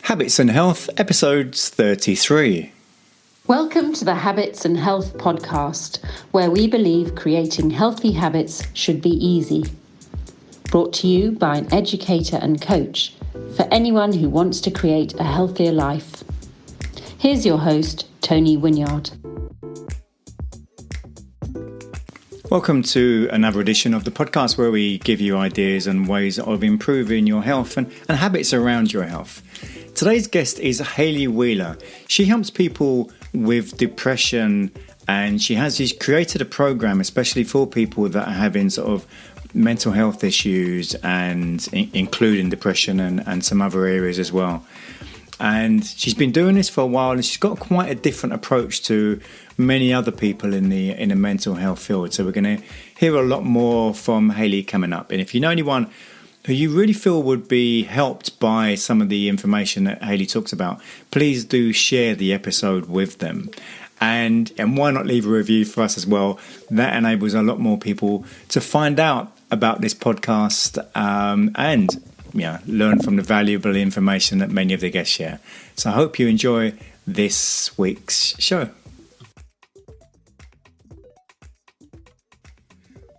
Habits and Health, episodes 33. Welcome to the Habits and Health podcast, where we believe creating healthy habits should be easy. Brought to you by an educator and coach for anyone who wants to create a healthier life. Here's your host, Tony Wynyard. Welcome to another edition of the podcast where we give you ideas and ways of improving your health and habits around your health. Today's guest is Hayley Wheeler. She helps people with depression, and she's created a program especially for people that are having sort of mental health issues, and including depression and some other areas as well. And she's been doing this for a while, and she's got quite a different approach to many other people in the mental health field. So we're going to hear a lot more from Hayley coming up. And if you know anyone who you really feel would be helped by some of the information that Hayley talks about, please do share the episode with them. And why not leave a review for us as well? That enables a lot more people to find out about this podcast and learn from the valuable information that many of the guests share. So I hope you enjoy this week's show.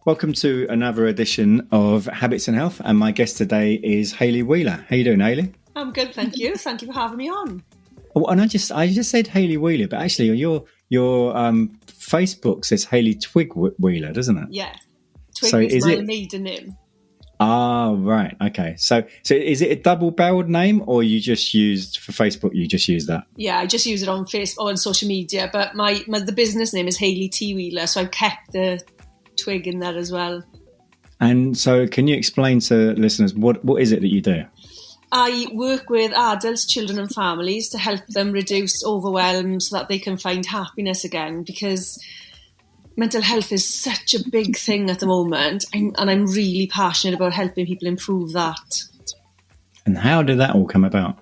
Welcome to another edition of Habits and Health, and my guest today is Hayley Wheeler. How you doing, Hayley? I'm good, thank you. Thank you for having me on. Oh, and I just said Hayley Wheeler, but actually your Facebook says Hayley Twig Wheeler, doesn't it? Yeah, Twig is my maiden name. Ah, right, okay. So is it a double-barreled name, or you just used for Facebook? You just use that? Yeah, I just use it on Facebook, on social media. But the business name is Hayley T Wheeler, so I've kept the Twig in there as well. And so can you explain to listeners what is it that you do? I work with adults, children and families to help them reduce overwhelm so that they can find happiness again, because mental health is such a big thing at the moment, and I'm really passionate about helping people improve that. And how did that all come about?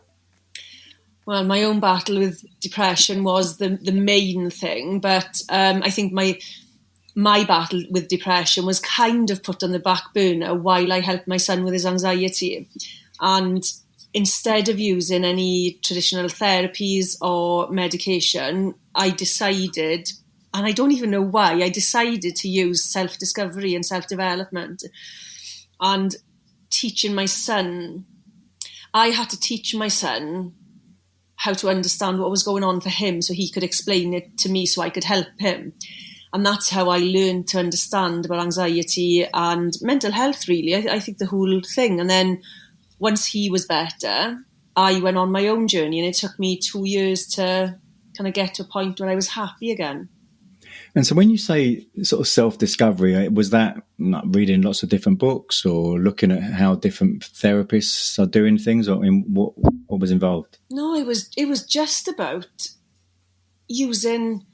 Well, my own battle with depression was the main thing, but I think my battle with depression was kind of put on the back burner while I helped my son with his anxiety. And instead of using any traditional therapies or medication, I decided, and I don't even know why, I decided to use self-discovery and self-development. And teaching my son, I had to teach my son how to understand what was going on for him so he could explain it to me so I could help him. And that's how I learned to understand about anxiety and mental health, really. I think the whole thing. And then once he was better, I went on my own journey, and it took me 2 years to kind of get to a point where I was happy again. And so when you say sort of self-discovery, was that reading lots of different books or looking at how different therapists are doing things, or what was involved? No, it was just about using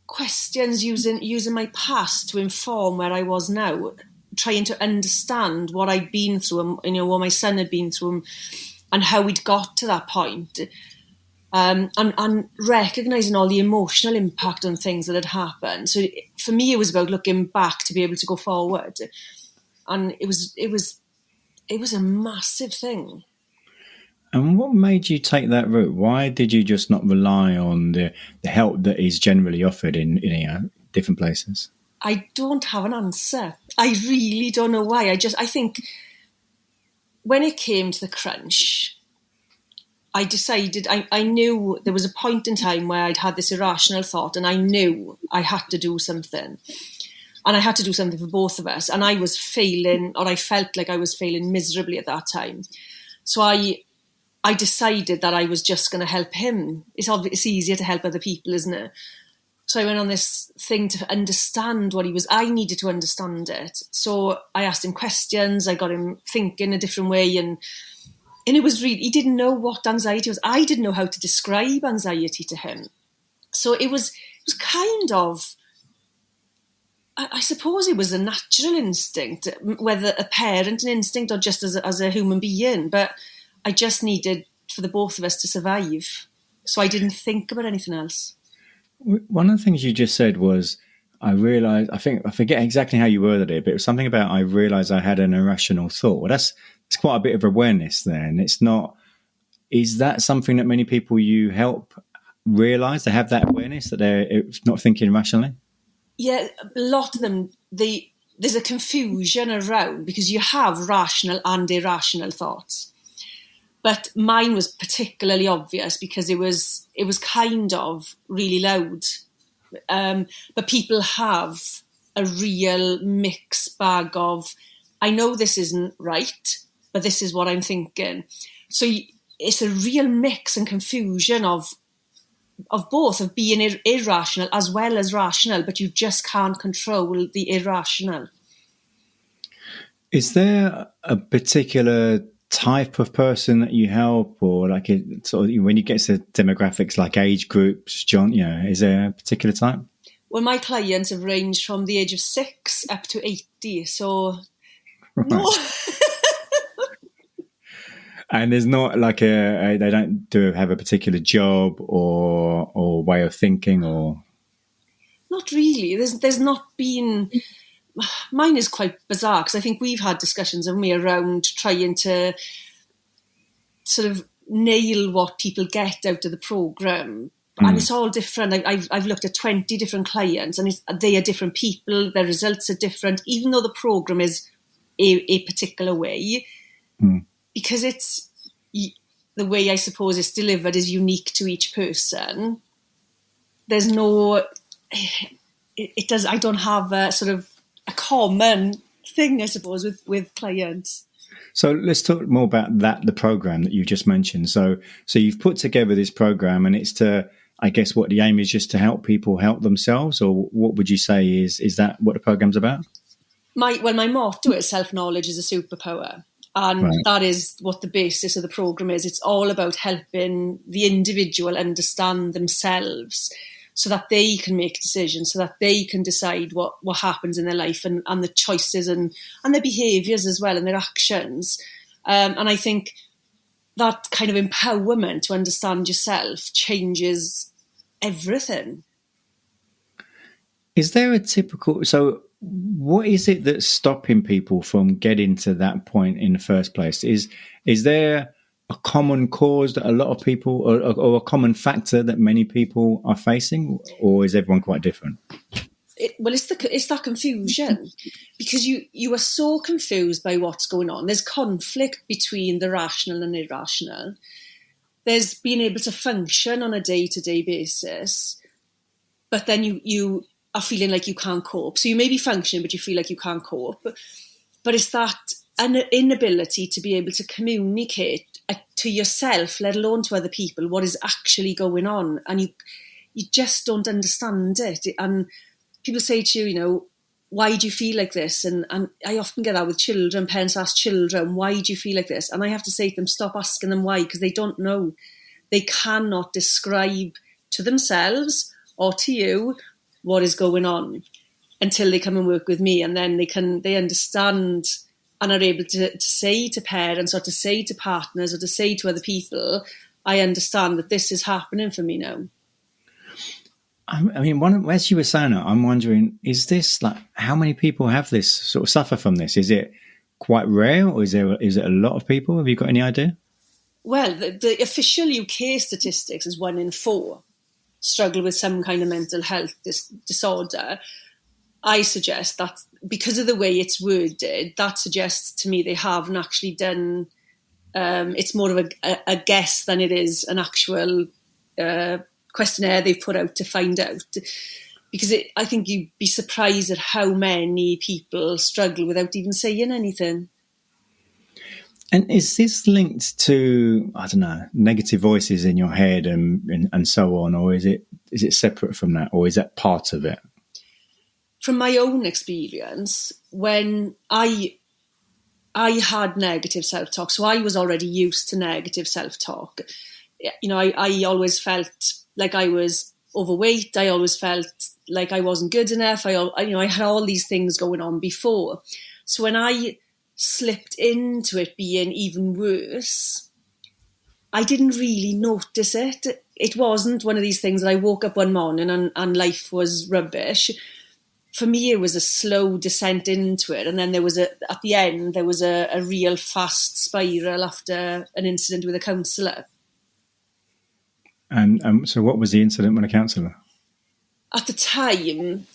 questions, using my past to inform where I was now, trying to understand what I'd been through and what my son had been through and how we'd got to that point, and recognising all the emotional impact on things that had happened. So for me, it was about looking back to be able to go forward, and it was a massive thing. And what made you take that route? Why did you just not rely on the help that is generally offered in different places? I don't have an answer. I really don't know why. I think when it came to the crunch, I decided, I knew there was a point in time where I'd had this irrational thought, and I knew I had to do something. And I had to do something for both of us. And I was failing, or I felt like I was failing miserably at that time. So I decided that I was just going to help him. It's easier to help other people, isn't it? So I went on this thing to understand what he was. I needed to understand it. So I asked him questions. I got him thinking a different way. And it was really, he didn't know what anxiety was. I didn't know how to describe anxiety to him. So it was kind of, I suppose it was a natural instinct, whether a parent an instinct or just as a human being. But I just needed for the both of us to survive. So I didn't think about anything else. One of the things you just said was, I realised, I forget exactly how you worded it, but it was something about, I realised I had an irrational thought. Well, that's quite a bit of awareness there. And it's not is that something that many people you help realise? They have that awareness that they're not thinking rationally? Yeah, a lot of them, there's a confusion around because you have rational and irrational thoughts. But mine was particularly obvious because it was kind of really loud. But people have a real mixed bag of, I know this isn't right, but this is what I'm thinking. So it's a real mix and confusion of both, of being irrational as well as rational, but you just can't control the irrational. Is there a particular type of person that you help, or like sort of when you get to demographics like age groups, John, is there a particular type? Well, my clients have ranged from the age of 6 up to 80, so right. No. And there's not like they don't have a particular job or way of thinking, or not really. There's not been. Mine is quite bizarre because I think we've had discussions of me around trying to sort of nail what people get out of the program, and it's all different. I've looked at 20 different clients, and they are different people. Their results are different, even though the program is a particular way. Because it's the way I suppose it's delivered is unique to each person. There's no, it does. I don't have a sort of a common thing, I suppose, with clients. So let's talk more about the program that you just mentioned. So you've put together this program, and it's to, I guess, what the aim is just to help people help themselves, or what would you say is that what the program's about? My motto is self-knowledge is a superpower. And right. That is what the basis of the program is. It's all about helping the individual understand themselves so that they can make decisions, so that they can decide what happens in their life and the choices and their behaviours as well and their actions. And I think that kind of empowerment to understand yourself changes everything. Is there a typical... So what is it that's stopping people from getting to that point in the first place? Is there a common cause that a lot of people, or a common factor that many people are facing, or is everyone quite different? It's that confusion, because you are so confused by what's going on. There's conflict between the rational and irrational. There's being able to function on a day-to-day basis, but then you are feeling like you can't cope. So you may be functioning, but you feel like you can't cope. But it's that an inability to be able to communicate to yourself, let alone to other people, what is actually going on. And you just don't understand it. And people say to you, why do you feel like this? And I often get that with children. Parents ask children, why do you feel like this? And I have to say to them, stop asking them why, because they don't know. They cannot describe to themselves or to you what is going on until they come and work with me. And then they understand and are able to say to parents or to say to partners or to say to other people, I understand that this is happening for me now. I mean, as you were saying it, I'm wondering, is this like, how many people have this, sort of suffer from this? Is it quite rare, or is it a lot of people? Have you got any idea? Well, the official UK statistics is 1 in 4 struggle with some kind of mental health disorder. I suggest that because of the way it's worded, that suggests to me they haven't actually done, it's more of a guess than it is an actual questionnaire they've put out to find out. Because I think you'd be surprised at how many people struggle without even saying anything. And is this linked to, I don't know, negative voices in your head and so on, or is it separate from that, or is that part of it? From my own experience, when I had negative self-talk, so I was already used to negative self-talk. I always felt like I was overweight. I always felt like I wasn't good enough. I had all these things going on before. So when I slipped into it being even worse, I didn't really notice it. It wasn't one of these things that I woke up one morning and life was rubbish. For me, it was a slow descent into it. And then at the end, there was a real fast spiral after an incident with a counsellor. And so what was the incident with a counsellor? At the time,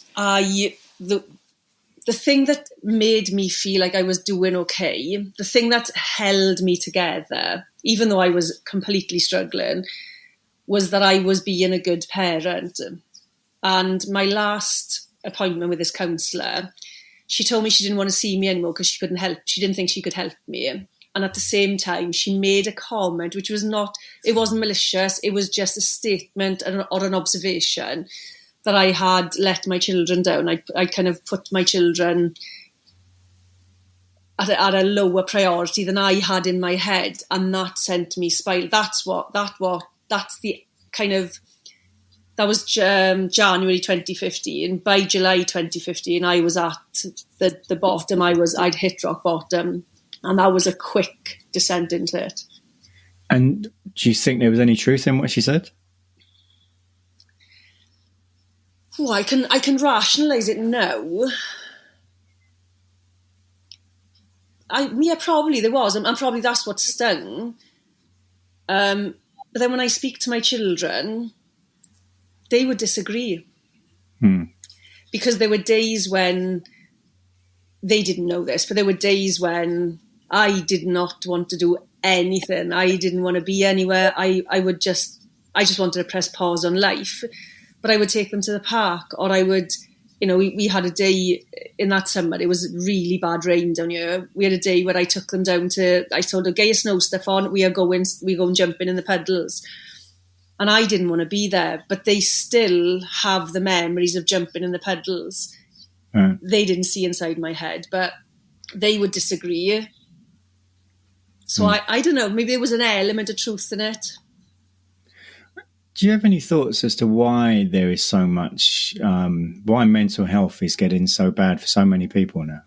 the thing that made me feel like I was doing okay, the thing that held me together, even though I was completely struggling, was that I was being a good parent. And my last appointment with this counsellor, she told me she didn't want to see me anymore because she didn't think she could help me. And at the same time, she made a comment, which it wasn't malicious, it was just a statement or an observation that I had let my children down. I kind of put my children at a lower priority than I had in my head, and that sent me spiral. That was January 2015. By July 2015, I was at the bottom. I'd hit rock bottom, and that was a quick descent into it. And do you think there was any truth in what she said? Oh, I can rationalise it now. Probably there was, and probably that's what stung. But then when I speak to my children, they would disagree. Because there were days when they didn't know this, but there were days when I did not want to do anything. I didn't want to be anywhere. I just wanted to press pause on life. But I would take them to the park, or I would, we had a day in that summer, it was really bad rain down here. We had a day where I took them down I told them, get your snow stuff on, we go and jumping in the puddles. And I didn't want to be there, but they still have the memories of jumping in the puddles. They didn't see inside my head, but they would disagree. So I don't know, maybe there was an element of truth in it. Do you have any thoughts as to why there is so much, why mental health is getting so bad for so many people now?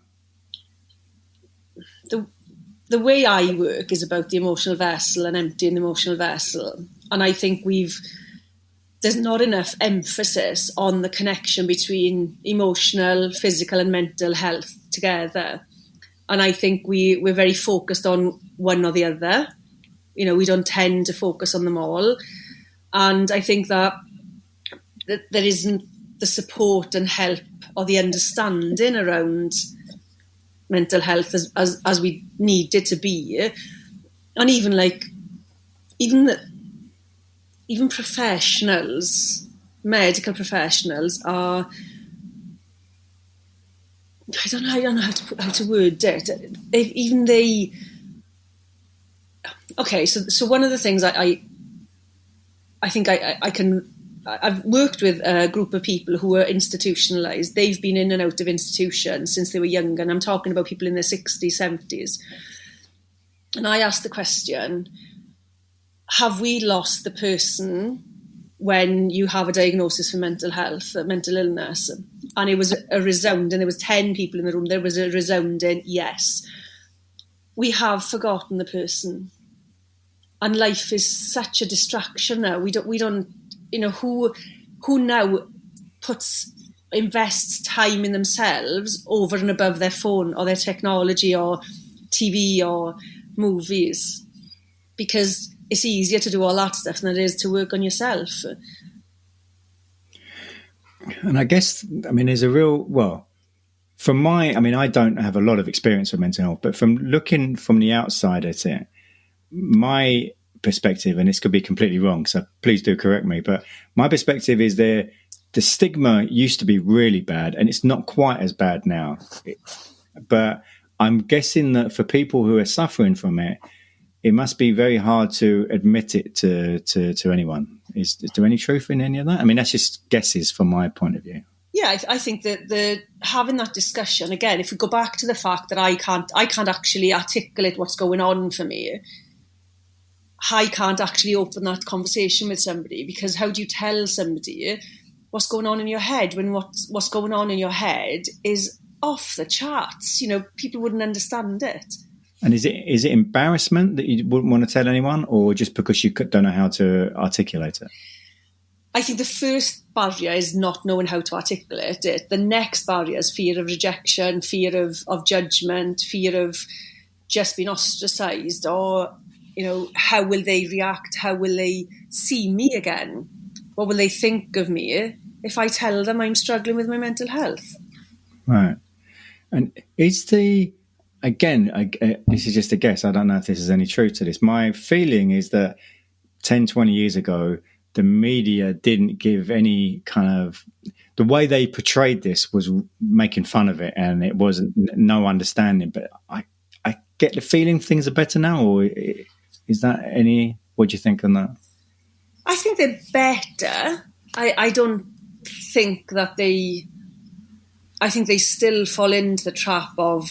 The way I work is about the emotional vessel and emptying the emotional vessel. And I think there's not enough emphasis on the connection between emotional, physical and mental health together. And I think we're very focused on one or the other. We don't tend to focus on them all. And I think that there isn't the support and help or the understanding around mental health as we need it to be. And even professionals, medical professionals are, I don't know how to word it. Okay, so one of the things I think I've worked with a group of people who are institutionalised. They've been in and out of institutions since they were young, and I'm talking about people in their 60s, 70s. And I asked the question, have we lost the person when you have a diagnosis for mental health, mental illness? And it was a resounding, there was 10 people in the room, there was a resounding yes. We have forgotten the person. And life is such a distraction now. We don't, who now invests time in themselves over and above their phone or their technology or TV or movies, because it's easier to do all that stuff than it is to work on yourself. And I guess, there's a real, I don't have a lot of experience with mental health, but from looking from the outside at it, my perspective, and this could be completely wrong, so please do correct me, but my perspective is the stigma used to be really bad, and it's not quite as bad now. But I'm guessing that for people who are suffering from it, it must be very hard to admit it to anyone. Is there any truth in any of that? That's just guesses from my point of view. Yeah, I think that having that discussion, again, if we go back to the fact that I can't actually articulate what's going on for me, I can't actually open that conversation with somebody, because how do you tell somebody what's going on in your head when what's going on in your head is off the charts? People wouldn't understand it. And is it embarrassment that you wouldn't want to tell anyone, or just because you don't know how to articulate it? I think the first barrier is not knowing how to articulate it. The next barrier is fear of rejection, fear of judgment, fear of just being ostracised, or how will they react? How will they see me again? What will they think of me if I tell them I'm struggling with my mental health? Right. And is this is just a guess. I don't know if this is any truth to this. My feeling is that 10, 20 years ago, the media didn't give any kind of, the way they portrayed this was making fun of it, and it wasn't no understanding. But I get the feeling things are better now, or is that any, what do you think on that? I think they're better. I don't think that I think they still fall into the trap of,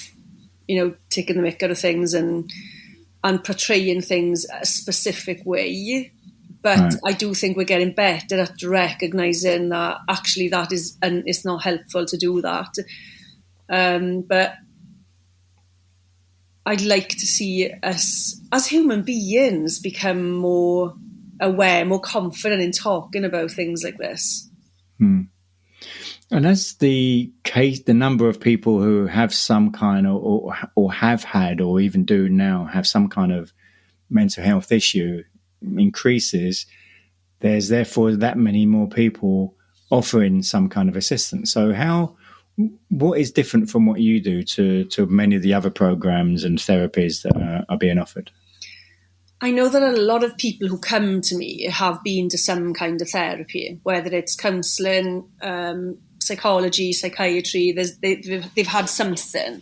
taking the mick out of things and portraying things a specific way. But right. I do think we're getting better at recognising that actually that is, and it's not helpful to do that. But I'd like to see us as human beings become more aware, more confident in talking about things like this. And as the number of people who have some kind of, or have had, or even do now have some kind of mental health issue increases, there's therefore that many more people offering some kind of assistance. So what is different from what you do to many of the other programs and therapies that are being offered? I know that a lot of people who come to me have been to some kind of therapy, whether it's counselling, psychology, psychiatry. They've had something,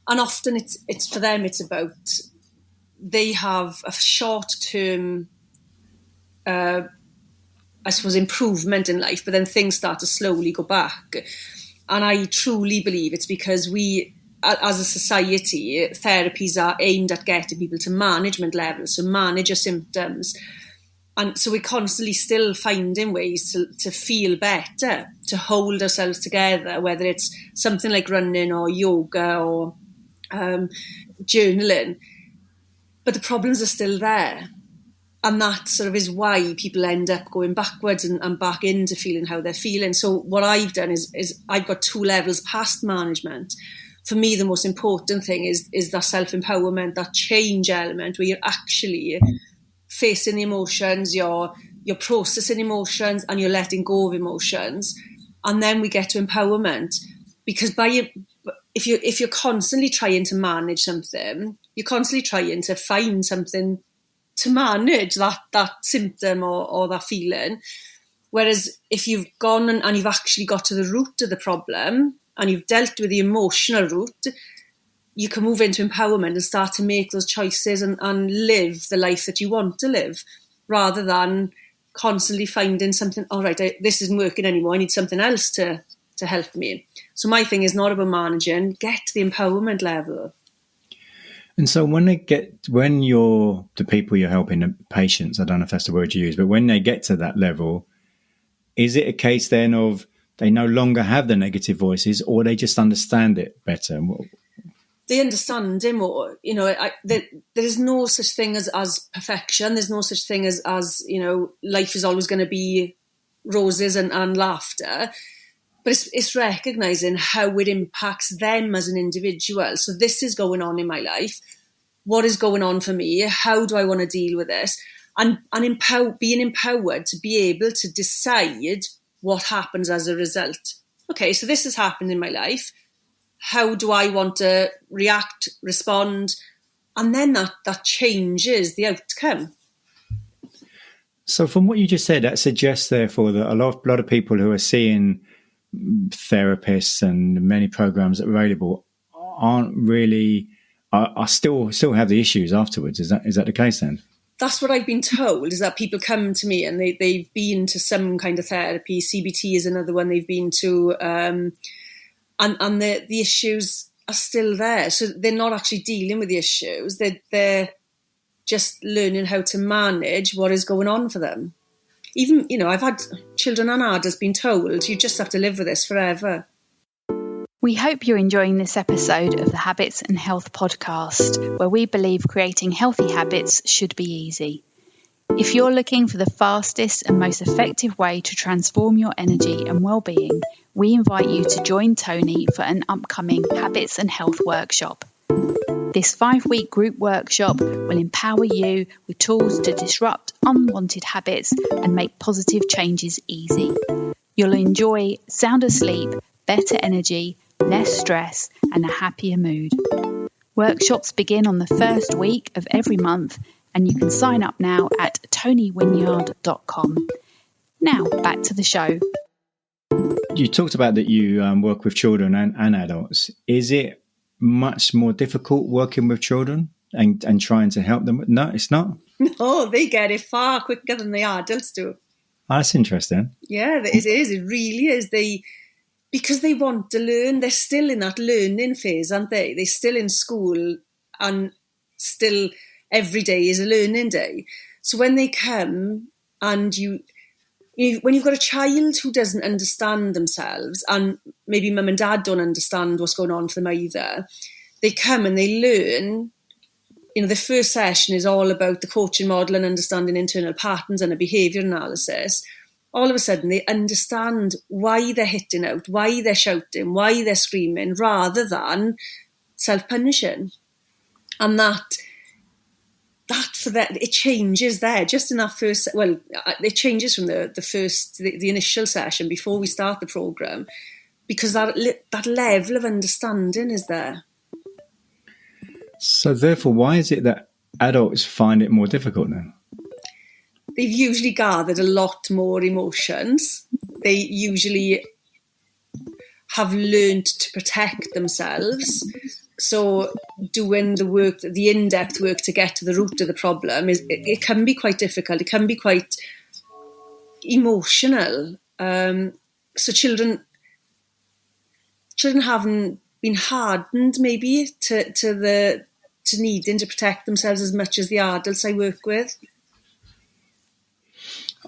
and often it's for them. It's about, they have a short-term, I suppose, improvement in life, but then things start to slowly go back. And I truly believe it's because we, as a society, therapies are aimed at getting people to management levels, so manage your symptoms. And so we're constantly still finding ways to feel better, to hold ourselves together, whether it's something like running or yoga or journaling. But the problems are still there. And that sort of is why people end up going backwards and back into feeling how they're feeling. So what I've done is I've got 2 levels past management. For me, the most important thing is that self-empowerment, that change element where you're actually facing the emotions, you're processing emotions, and you're letting go of emotions. And then we get to empowerment, because if you're constantly trying to manage something, you're constantly trying to find something to manage that symptom or that feeling. Whereas if you've gone and you've actually got to the root of the problem and you've dealt with the emotional root, you can move into empowerment and start to make those choices and live the life that you want to live, rather than constantly finding something, all right, this isn't working anymore, I need something else to help me. So my thing is not about managing, get to the empowerment level. And so when the people you're helping, the patients, I don't know if that's the word you use, but when they get to that level, is it a case then of they no longer have the negative voices, or they just understand it better? They understand it more. There is no such thing as perfection. There's no such thing as life is always going to be roses and laughter. But it's recognising how it impacts them as an individual. So this is going on in my life. What is going on for me? How do I want to deal with this? And being empowered to be able to decide what happens as a result. Okay, so this has happened in my life. How do I want to react, respond? And then that changes the outcome. So from what you just said, that suggests, therefore, that a lot of people who are seeing therapists and many programs that are available aren't really, are still have the issues afterwards. Is that the case then? That's what I've been told, is that people come to me and they've been to some kind of therapy. CBT is another one they've been to. And the issues are still there. So they're not actually dealing with the issues. They're just learning how to manage what is going on for them. Even, I've had children and adults been told, you just have to live with this forever. We hope you're enjoying this episode of the Habits and Health podcast, where we believe creating healthy habits should be easy. If you're looking for the fastest and most effective way to transform your energy and well-being, we invite you to join Tony for an upcoming Habits and Health workshop. The This 5-week group workshop will empower you with tools to disrupt unwanted habits and make positive changes easy. You'll enjoy sounder sleep, better energy, less stress, and a happier mood. Workshops begin on the first week of every month, and you can sign up now at tonywynyard.com. Now, back to the show. You talked about that you work with children and adults. Is it much more difficult working with children and trying to help them? No, it's not. No, they get it far quicker than the adults do. Oh, that's interesting. Yeah, it is. It really is. Because they want to learn. They're still in that learning phase, aren't they? They're still in school, and still every day is a learning day. So when they come, and when you've got a child who doesn't understand themselves, and maybe mum and dad don't understand what's going on for them either, they come and they learn. The first session is all about the coaching model and understanding internal patterns and a behaviour analysis. All of a sudden, they understand why they're hitting out, why they're shouting, why they're screaming, rather than self-punishing. And that for that, it changes there just in that first. Well, it changes from the initial session before we start the program, because that level of understanding is there. So therefore, why is it that adults find it more difficult then? They've usually gathered a lot more emotions. They usually have learned to protect themselves. So doing the work, the in-depth work to get to the root of the problem, it can be quite difficult. It can be quite emotional. So children haven't been hardened maybe to needing to protect themselves as much as the adults I work with.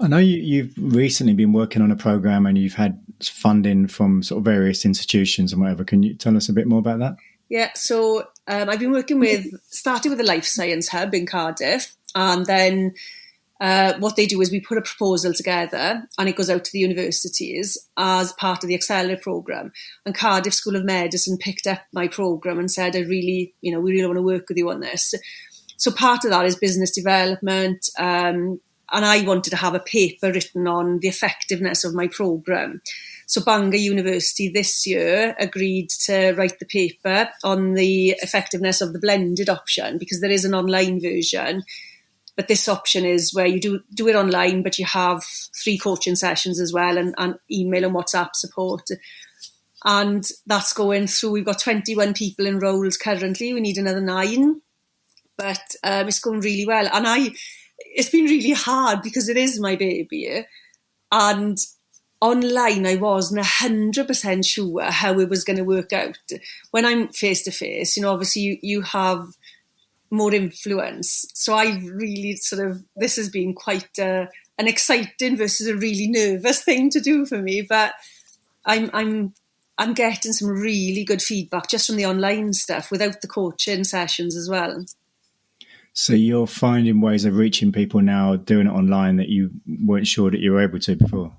I know you've recently been working on a program and you've had funding from sort of various institutions and whatever. Can you tell us a bit more about that? Yeah, so I've been starting with the Life Science Hub in Cardiff, and then what they do is we put a proposal together and it goes out to the universities as part of the Accelerate programme. And Cardiff School of Medicine picked up my programme and said, we really want to work with you on this. So part of that is business development, and I wanted to have a paper written on the effectiveness of my programme. So Bangor University this year agreed to write the paper on the effectiveness of the blended option, because there is an online version. But this option is where you do it online, but you have 3 coaching sessions as well, and email and WhatsApp support. And that's going through. We've got 21 people enrolled currently. We need another 9. But it's going really well. And it's been really hard because it is my baby. And online, I wasn't 100% sure how it was going to work out. When I'm face-to-face, obviously you have more influence. So I've really this has been quite an exciting versus a really nervous thing to do for me. But I'm getting some really good feedback just from the online stuff without the coaching sessions as well. So you're finding ways of reaching people now, doing it online that you weren't sure that you were able to before?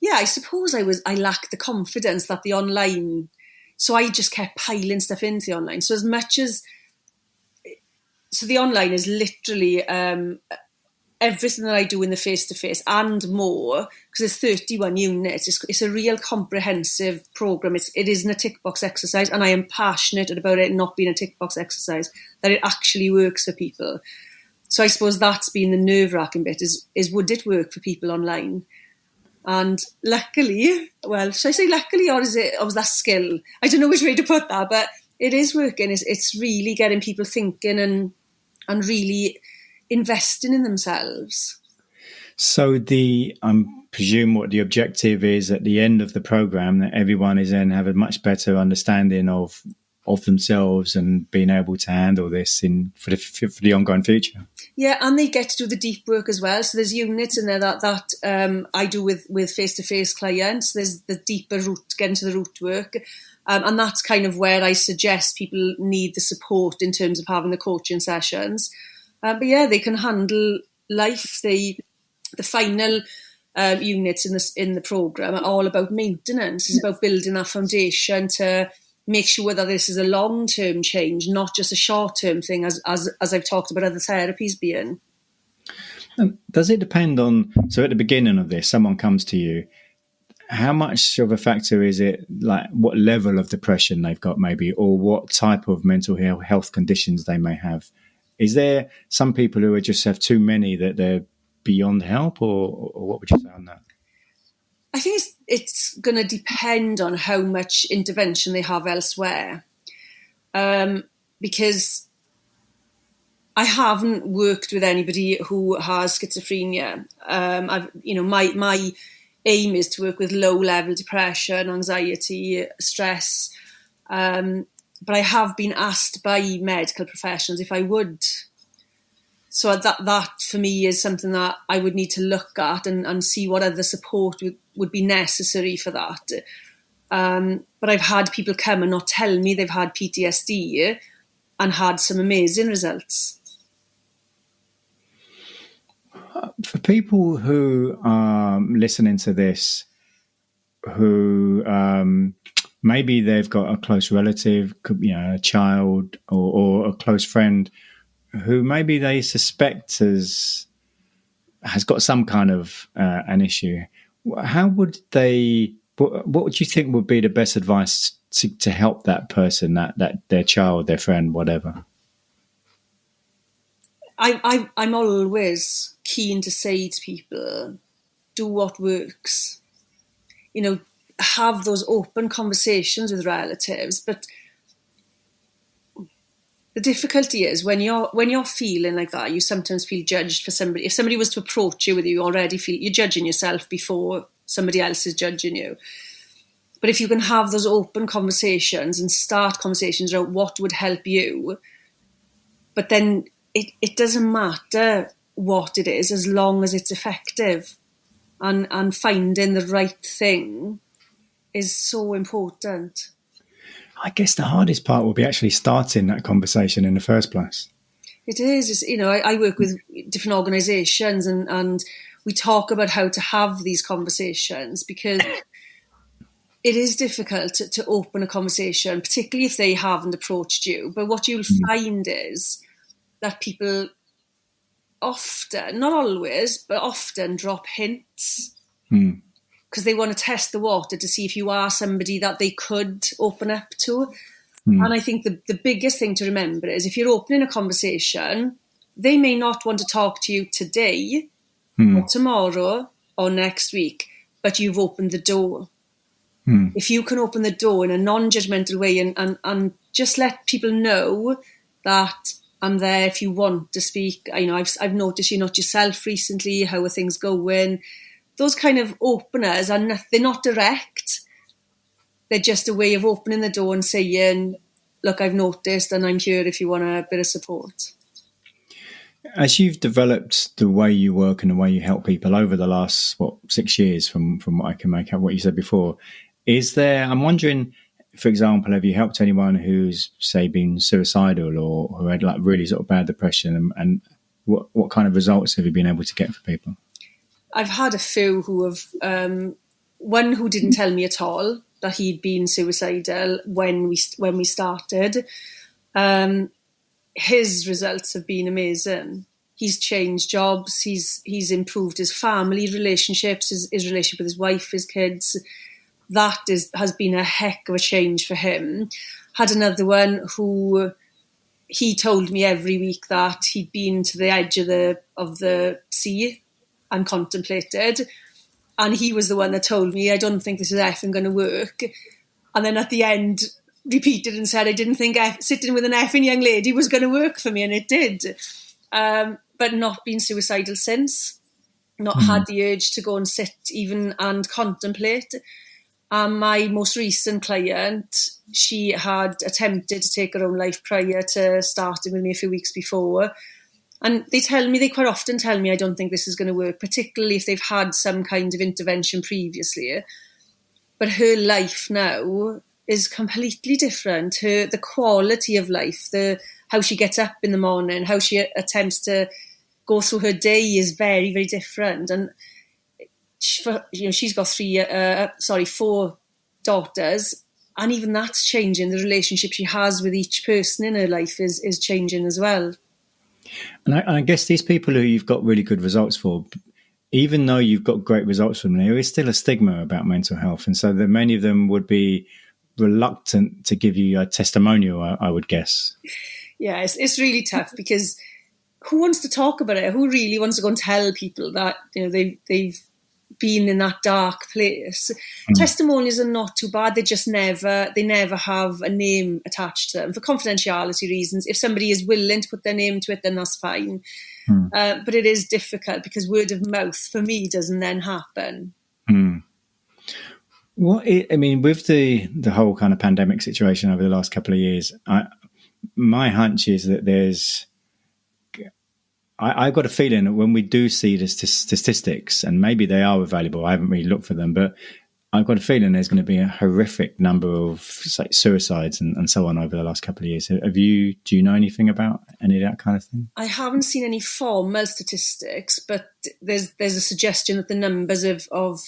Yeah, I suppose I lacked the confidence that the online, so I just kept piling stuff into the online. So the online is literally everything that I do in the face-to-face and more, because there's 31 units. It's a real comprehensive programme. It isn't a tick box exercise, and I am passionate about it not being a tick box exercise, that it actually works for people. So I suppose that's been the nerve-wracking bit, is would it work for people online? And luckily, well, should I say luckily, or was that skill? I don't know which way to put that, but it is working. It's really getting people thinking and really investing in themselves. So I presume what the objective is at the end of the program, that everyone is then have a much better understanding of themselves and being able to handle this for the ongoing future. Yeah, and they get to do the deep work as well. So there's units in there that I do with face-to-face clients. There's the deeper root, getting to the root work. And that's kind of where I suggest people need the support in terms of having the coaching sessions. But yeah, they can handle life. The final units in the programme are all about maintenance. It's about building that foundation to make sure that this is a long-term change, not just a short-term thing, as I've talked about other therapies being. Does it depend on, so at the beginning of this, someone comes to you, how much of a factor is it, like what level of depression they've got maybe, or what type of mental health conditions they may have? Is there some people who just have too many that they're beyond help, or what would you say on that? I think it's going to depend on how much intervention they have elsewhere, because I haven't worked with anybody who has schizophrenia. My aim is to work with low-level depression, anxiety, stress, but I have been asked by medical professionals if I would. So that for me is something that I would need to look at and see what other support would be necessary for that. But I've had people come and not tell me they've had PTSD and had some amazing results. For people who are listening to this, who maybe they've got a close relative, a child or a close friend who maybe they suspect has got some kind of an issue, how would they? What would you think would be the best advice to help that person, that their child, their friend, whatever? I'm always keen to say to people, do what works. Have those open conversations with relatives, but the difficulty is when you're feeling like that, you sometimes feel judged for somebody. If somebody was to approach you with you already feel you're judging yourself before somebody else is judging you. But if you can have those open conversations and start conversations about what would help you, but then it doesn't matter what it is as long as it's effective, and finding the right thing is so important. I guess the hardest part will be actually starting that conversation in the first place. It is. I work with different organisations and we talk about how to have these conversations, because it is difficult to open a conversation, particularly if they haven't approached you. But what you'll find is that people often, not always, but often drop hints. Because they want to test the water to see if you are somebody that they could open up to. And I think the biggest thing to remember is if you're opening a conversation, they may not want to talk to you today or tomorrow or next week, but you've opened the door. If you can open the door in a non-judgmental way and just let people know that I'm there if you want to speak. I've noticed you're not yourself recently. How are things going? Those kind of openers they're not direct. They're just a way of opening the door and saying, look, I've noticed and I'm here if you want a bit of support. As you've developed the way you work and the way you help people over the last, 6 years from what I can make out what you said before, I'm wondering, for example, have you helped anyone who's, say, been suicidal or who had like really sort of bad depression, and what kind of results have you been able to get for people? I've had a few who have, one who didn't tell me at all that he'd been suicidal when we started. His results have been amazing. He's changed jobs. He's improved his family relationships, his relationship with his wife, his kids. That has been a heck of a change for him. Had another one who he told me every week that he'd been to the edge of the sea and contemplated, and he was the one that told me, I don't think this is effing going to work. And then at the end repeated and said, I didn't think sitting with an effing young lady was going to work for me, and it did. But not been suicidal since, not had the urge to go and sit even and contemplate. My most recent client, she had attempted to take her own life prior to starting with me a few weeks before. And they quite often tell me, I don't think this is going to work, particularly if they've had some kind of intervention previously. But her life now is completely different. The quality of life, how she gets up in the morning, how she attempts to go through her day is very, very different. And she's got 4 daughters, And even that's changing. The relationship she has with each person in her life is changing as well. And I guess these people who you've got really good results for, even though you've got great results from them, there is still a stigma about mental health. And so that many of them would be reluctant to give you a testimonial, I would guess. Yeah, it's really tough because who wants to talk about it? Who really wants to go and tell people that, you know, they've been in that dark place? Testimonials are not too bad. They never have a name attached to them for confidentiality reasons. If somebody is willing to put their name to it, then that's fine. But it is difficult because word of mouth for me doesn't then happen. With the whole kind of pandemic situation over the last couple of years, my hunch is that I've got a feeling that when we do see the statistics, and maybe they are valuable, I haven't really looked for them, but I've got a feeling there's going to be a horrific number of suicides and so on over the last couple of years. Do you know anything about any of that kind of thing? I haven't seen any formal statistics, but there's a suggestion that the numbers of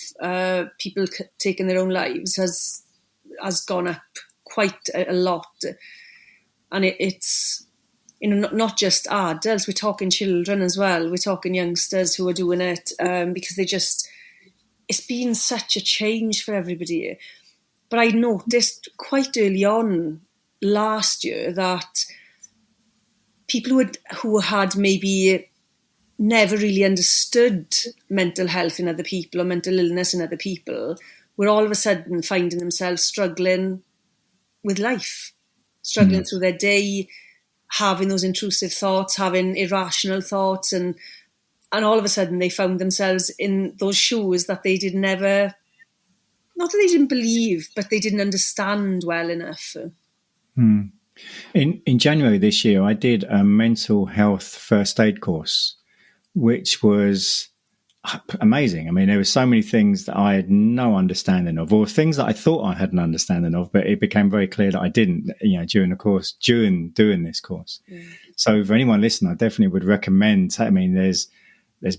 people taking their own lives has gone up quite a lot. And it's, you know, not just adults, we're talking children as well. We're talking youngsters who are doing it because it's been such a change for everybody. But I noticed quite early on last year that people who had maybe never really understood mental health in other people or mental illness in other people were all of a sudden finding themselves struggling with life, struggling through their day, having those intrusive thoughts, having irrational thoughts, and all of a sudden they found themselves in those shoes that they did never, not that they didn't believe, but they didn't understand well enough. In January this year, I did a mental health first aid course, which was amazing. I mean, there were so many things that I had no understanding of, or things that I thought I had an understanding of, but it became very clear that I didn't, you know, during doing this course. So for anyone listening, I definitely would recommend, I mean, there's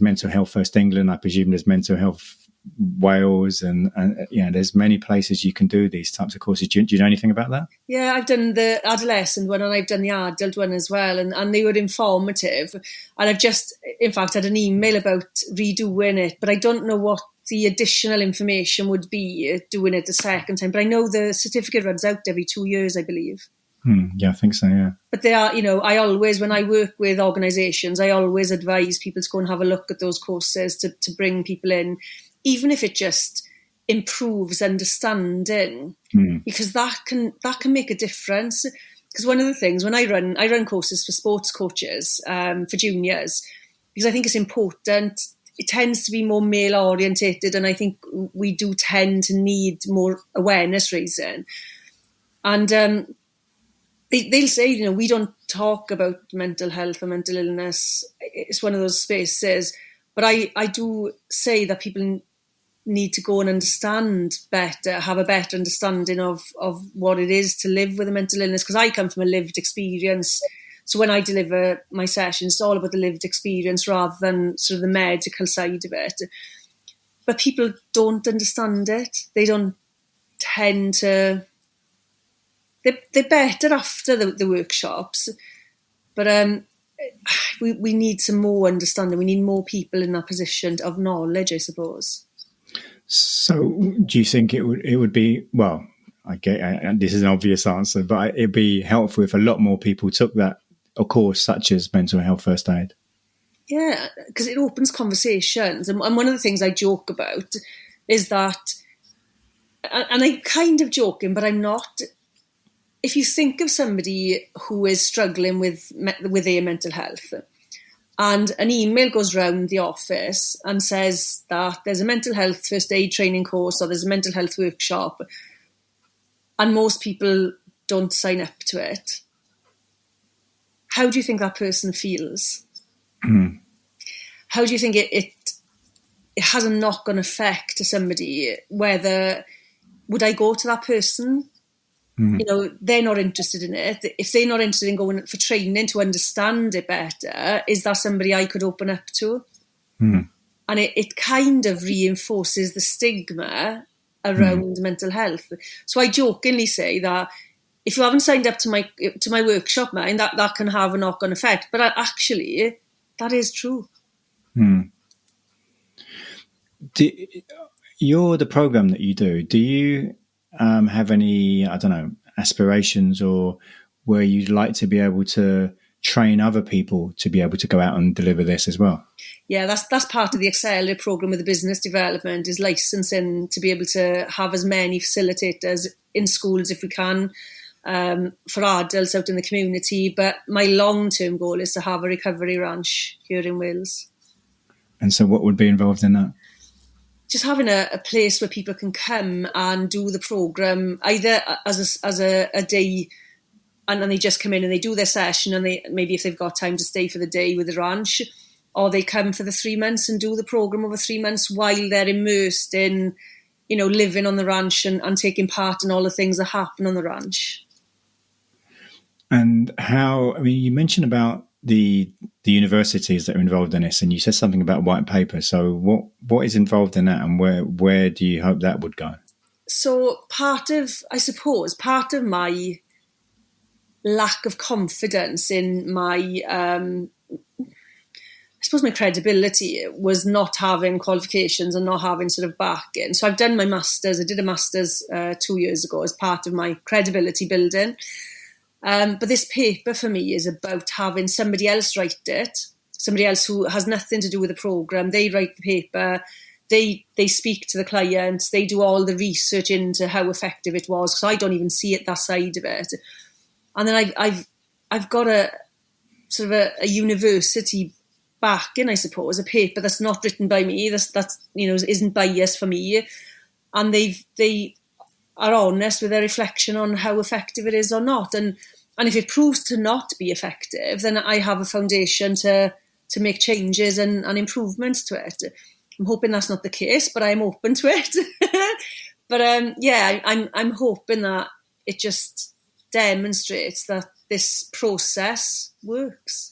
Mental Health First England, I presume there's Mental Health Wales, and you know, there's many places you can do these types of courses. Do you know anything about that? Yeah, I've done the adolescent one and I've done the adult one as well, and they were informative. And I've just, in fact, had an email about redoing it, but I don't know what the additional information would be doing it the second time. But I know the certificate runs out every 2 years, I believe. Yeah, I think so, yeah. But they are, you know, I always, when I work with organisations, I always advise people to go and have a look at those courses to bring people in, even if it just improves understanding, because that can make a difference. Because one of the things, when I run courses for sports coaches, for juniors, because I think it's important. It tends to be more male orientated, and I think we do tend to need more awareness raising. And they'll say, you know, we don't talk about mental health or mental illness. It's one of those spaces. But I do say that people need to go and understand better, have a better understanding of what it is to live with a mental illness. Because I come from a lived experience. So when I deliver my sessions, it's all about the lived experience rather than sort of the medical side of it. But people don't understand it. They don't tend to... They're better after the workshops, but we need some more understanding. We need more people in that position of knowledge, I suppose. So do you think it would be, well, I get, this is an obvious answer, but it'd be helpful if a lot more people took that, a course such as Mental Health First Aid? Yeah, because it opens conversations. And one of the things I joke about is that, and I'm kind of joking, but I'm not... If you think of somebody who is struggling with their mental health, and an email goes round the office and says that there's a mental health first aid training course or there's a mental health workshop, and most people don't sign up to it, how do you think that person feels? How do you think it has a knock-on effect to somebody? Whether, would I go to that person? You know, they're not interested in it. If they're not interested in going for training to understand it better, is that somebody I could open up to? And it kind of reinforces the stigma around mental health. So I jokingly say that if you haven't signed up to my workshop, man, that can have a knock-on effect. But actually, that is true. You're the program that you do. Do you have any, I don't know, aspirations or where you'd like to be able to train other people to be able to go out and deliver this as well? Yeah, that's part of the Accelerate program with the business development, is licensing to be able to have as many facilitators in schools if we can, for adults out in the community. But my long-term goal is to have a recovery ranch here in Wales. And so what would be involved in that? Just having a place where people can come and do the program, either as a day, and then they just come in and they do their session, and they maybe if they've got time to stay for the day with the ranch, or they come for the 3 months and do the program over 3 months while they're immersed in, living on the ranch and taking part in all the things that happen on the ranch. And you mentioned about the universities that are involved in this, and you said something about white paper. So what is involved in that, and where do you hope that would go? So part of my lack of confidence in my, I suppose my credibility was not having qualifications and not having sort of backing. So I've done my master's. I did a master's 2 years ago as part of my credibility building. But this paper for me is about having somebody else write it, somebody else who has nothing to do with the program. They write the paper, they speak to the clients, they do all the research into how effective it was, because I don't even see it, that side of it. And then I've got a sort of a university backing, I suppose, a paper that's not written by me, that's isn't biased for me, and they are honest with their reflection on how effective it is or not. And if it proves to not be effective, then I have a foundation to make changes and improvements to it. I'm hoping that's not the case, but I'm open to it. But I'm hoping that it just demonstrates that this process works.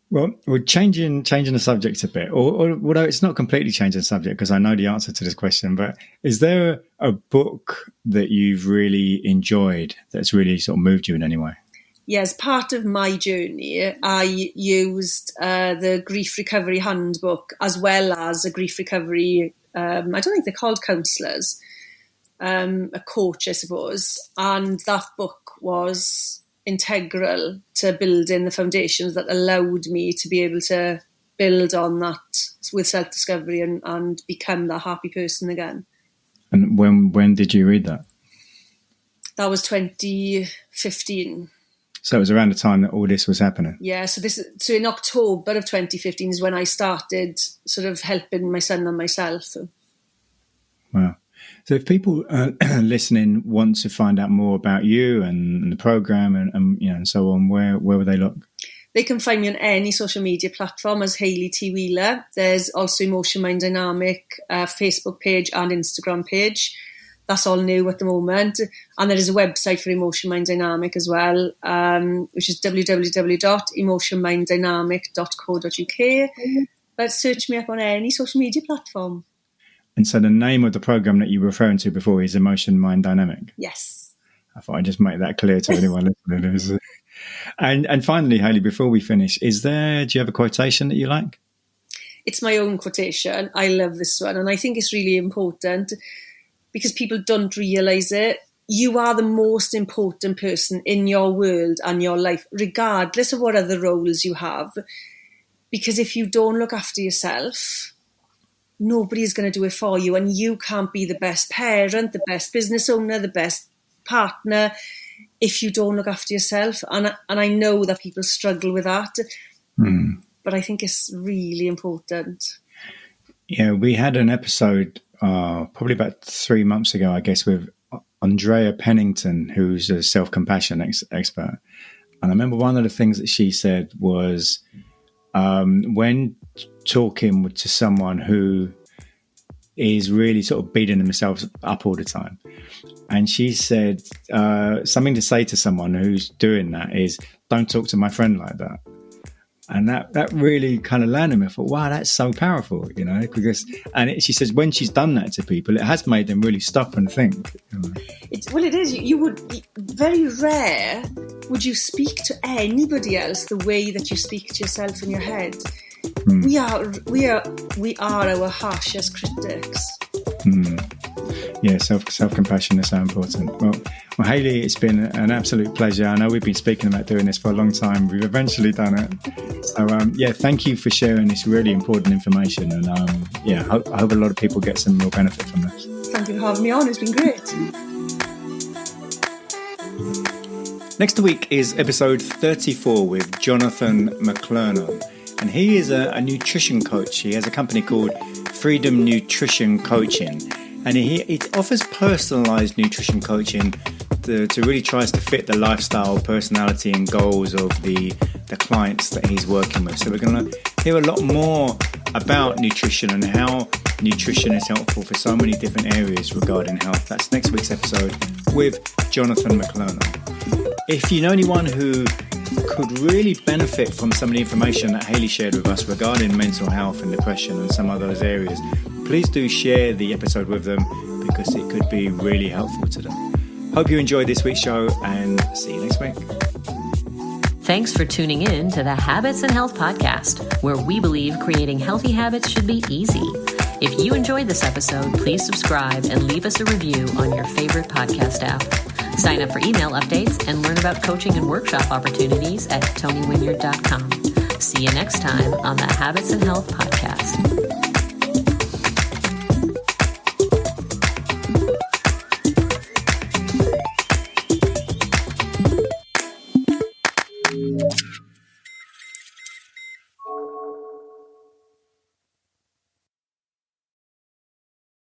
Well, we're changing the subject a bit, or although it's not completely changing the subject, because I know the answer to this question, but is there a book that you've really enjoyed that's really sort of moved you in any way? Yes, part of my journey, I used the Grief Recovery Handbook as well as a grief recovery, I don't think they're called counsellors, a coach, I suppose. And that book was integral to building the foundations that allowed me to be able to build on that with self-discovery and become that happy person again. And when did you read that? That was 2015. So it was around the time that all this was happening? Yeah, so in October of 2015 is when I started sort of helping my son and myself. Wow. So if people listening want to find out more about you and the program and so on, where would they look? They can find me on any social media platform as Hayley T Wheeler. There's also EmotionMind Dynamic Facebook page and Instagram page. That's all new at the moment. And there is a website for EmotionMind Dynamic as well, which is www.emotionminddynamic.co.uk. But search me up on any social media platform. And so the name of the program that you were referring to before is EmotionMind Dynamic? Yes. I thought I'd just make that clear to anyone listening. And finally, Hayley, before we finish, do you have a quotation that you like? It's my own quotation. I love this one. And I think it's really important because people don't realise it. You are the most important person in your world and your life, regardless of what other roles you have. Because if you don't look after yourself, nobody's going to do it for you, and you can't be the best parent, the best business owner, the best partner if you don't look after yourself. And I know that people struggle with that, but I think it's really important. Yeah, we had an episode probably about 3 months ago, I guess, with Andrea Pennington, who's a self-compassion expert. And I remember one of the things that she said was when talking to someone who is really sort of beating themselves up all the time, and she said something to say to someone who's doing that is, don't talk to my friend like that. And that really kind of landed me. I thought, wow, that's so powerful, she says when she's done that to people, it has made them really stop and think. It is. You would, very rare would you speak to anybody else the way that you speak to yourself in your head. We are our harshest critics. Yeah, self-compassion is so important. Well, Hayley, it's been an absolute pleasure. I know we've been speaking about doing this for a long time. We've eventually done it. So, thank you for sharing this really important information. And, I hope a lot of people get some real benefit from this. Thank you for having me on. It's been great. Next week is episode 34 with Jonathan McClernand. And he is a nutrition coach. He has a company called Freedom Nutrition Coaching. And he offers personalised nutrition coaching to really tries to fit the lifestyle, personality and goals of the clients that he's working with. So we're going to hear a lot more about nutrition and how nutrition is helpful for so many different areas regarding health. That's next week's episode with Jonathan McClernand. If you know anyone who could really benefit from some of the information that Hayley shared with us regarding mental health and depression and some of those areas, please do share the episode with them because it could be really helpful to them. Hope you enjoyed this week's show and see you next week. Thanks for tuning in to the Habits and Health Podcast, where we believe creating healthy habits should be easy. If you enjoyed this episode, please subscribe and leave us a review on your favorite podcast app. Sign up for email updates and learn about coaching and workshop opportunities at TonyWinyard.com. See you next time on the Habits and Health Podcast.